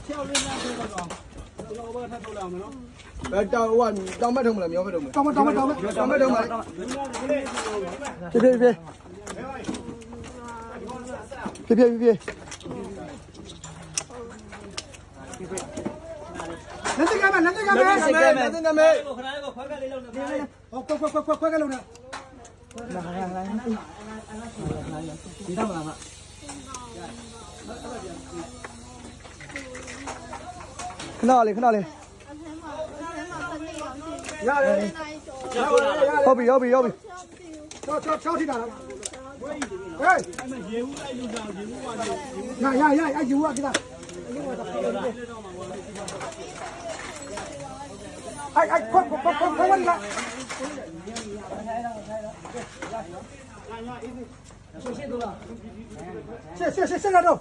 跳lên那这个装，这个我把它偷了没有？တောင်မထုံမလားမြောက်မထုံမလား တောင်းမ တောင်မထုံမလားပြေးပြေးပြေးနတ်တကမ်းနတ်တကမ်း 我看那个快点来了， ဟောခွက်ကလုံးနဲ့ 你干嘛嘛？ ခဏလေးရတယ်ဟုတ်ပြီချောထိတာလားဟေး业务来路上，业务啊，အဲ့ယူကကိတာအဲ့ခွက်ဝင်လာဆက်လာတော့